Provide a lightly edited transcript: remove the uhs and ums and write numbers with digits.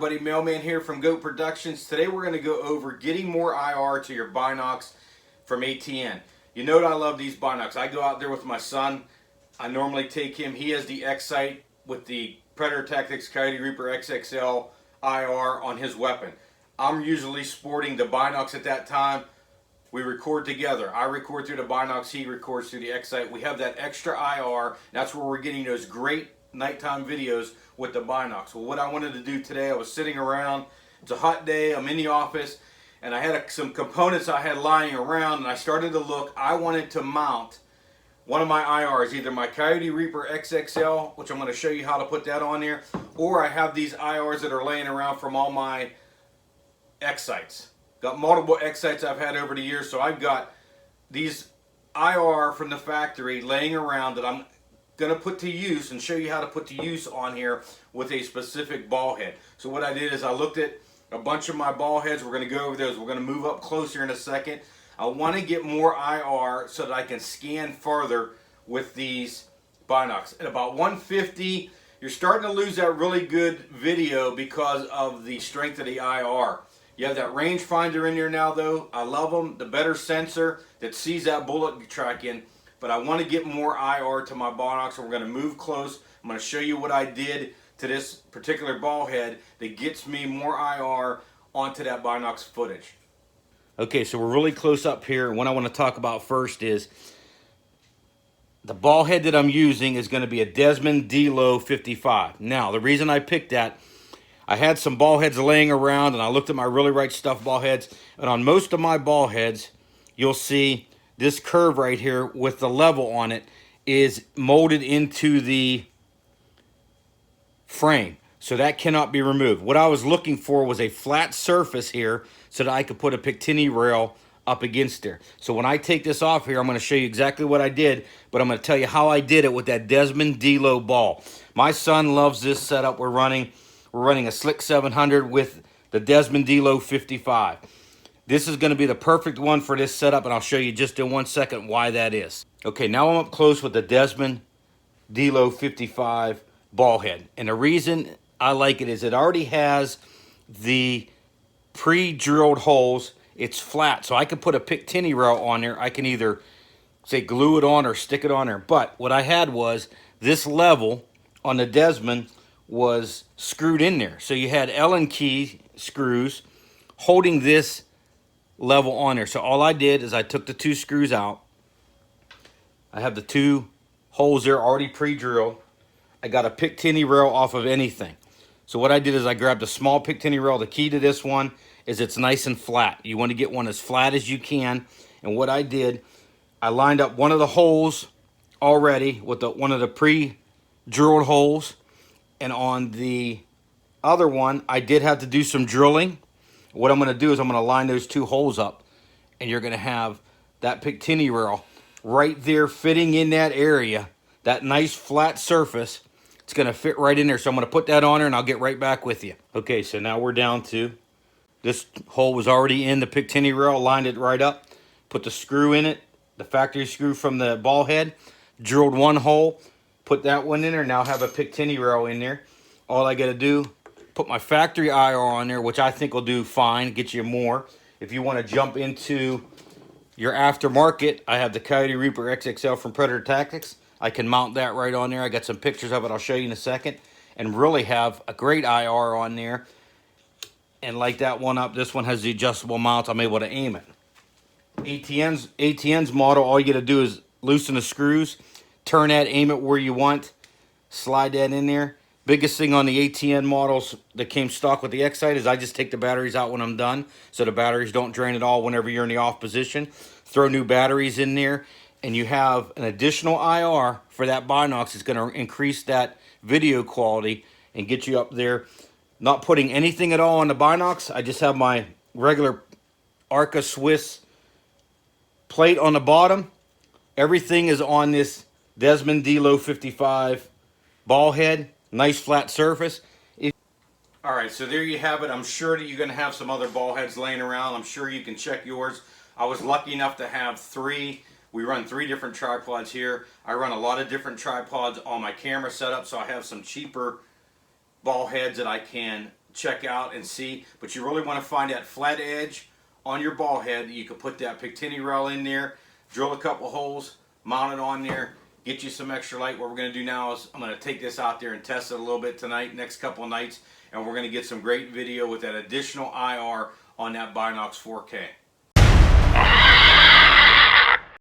everybody, Mailman here from Goat Productions. Today we're going to go over getting more IR to your BinoX from ATN. You know that I love these BinoX. I go out there with my son. I normally take him. He has the X-Sight with the Predator Tactics Coyote Reaper XXL IR on his weapon. I'm usually sporting the BinoX at that time. We record together. I record through the BinoX, he records through the X-Sight. We have that extra IR. That's where we're getting those great nighttime videos with the BinoX. Well, what I wanted to do today, I was sitting around. It's a hot day. I'm in the office, and I had some components I had lying around, and I started to look. I wanted to mount one of my IRs, either my Coyote Reaper XXL, which I'm going to show you how to put that on there, or I have these IRs that are laying around from all my X-Sights. Got multiple X-Sights I've had over the years, so I've got these IR from the factory laying around that I'm going to put to use and show you how to put to use on here with a specific ball head. So what I did is I looked at a bunch of my ball heads. We're going to go over those. We're going to move up closer in a second. I want to get more IR so that I can scan further with these BinoX. At about 150, you're starting to lose that really good video because of the strength of the IR. You have that rangefinder in there now though. I love them. The better sensor that sees that bullet track in. But I want to get more IR to my BinoX, and we're going to move close. I'm going to show you what I did to this particular ball head that gets me more IR onto that BinoX footage. Okay, so we're really close up here, and what I want to talk about first is the ball head that I'm using is going to be a Desmond D-Low 55. Now, the reason I picked that, I had some ball heads laying around, and I looked at my Really Right Stuff ball heads, and on most of my ball heads, you'll see this curve right here with the level on it is molded into the frame. So that cannot be removed. What I was looking for was a flat surface here so that I could put a Picatinny rail up against there. So when I take this off here, I'm going to show you exactly what I did, but I'm going to tell you how I did it with that Desmond D-Low ball. My son loves this setup. We're running a Slick 700 with the Desmond D-Low 55. This is going to be the perfect one for this setup, and I'll show you just in 1 second why that is. Okay, now I'm up close with the Desmond D-Low 55 ball head. And the reason I like it is it already has the pre-drilled holes. It's flat, so I can put a Picatinny rail on there. I can either, say, glue it on or stick it on there. But what I had was this level on the Desmond was screwed in there. So you had Allen key screws holding this level on there. So all I did is I took the two screws out. I have the two holes there already pre-drilled. I got a Picatinny rail off of anything. So what I did is I grabbed a small Picatinny rail. The key to this one is it's nice and flat. You want to get one as flat as you can. And what I did, I lined up one of the holes already with one of the pre-drilled holes. And on the other one, I did have to do some drilling. What I'm going to do is I'm going to line those two holes up, and you're going to have that Picatinny rail right there fitting in that area, that nice flat surface. It's going to fit right in there. So I'm going to put that on there, and I'll get right back with you. Okay, so now we're down to this hole was already in the Picatinny rail, lined it right up, put the screw in it, the factory screw from the ball head, drilled one hole, put that one in there, now have a Picatinny rail in there. All I got to do, put my factory IR on there, which I think will do fine, get you more. If you want to jump into your aftermarket, I have the Coyote Reaper XXL from Predator Tactics. I can mount that right on there. I got some pictures of it I'll show you in a second. And really have a great IR on there. And like that one up, this one has the adjustable mount. I'm able to aim it. ATN's model, all you got to do is loosen the screws, turn that, aim it where you want, slide that in there. Biggest thing on the ATN models that came stock with the X-Sight is I just take the batteries out when I'm done, so the batteries don't drain at all whenever you're in the off position. Throw new batteries in there, and you have an additional IR for that BinoX. It's going to increase that video quality and get you up there. Not putting anything at all on the BinoX. I just have my regular Arca Swiss plate on the bottom. Everything is on this Desmond D-Low 55 ball head. Nice flat surface. Alright, so there you have it. I'm sure that you're going to have some other ball heads laying around. I'm sure you can check yours. I was lucky enough to have three. We run 3 different tripods here. I run a lot of different tripods on my camera setup, so I have some cheaper ball heads that I can check out and see. But you really want to find that flat edge on your ball head. You can put that Picatinny rail in there, drill a couple holes, mount it on there, get you some extra light. What we're going to do now is I'm going to take this out there and test it a little bit tonight, next couple of nights, and we're going to get some great video with that additional IR on that Binox 4K.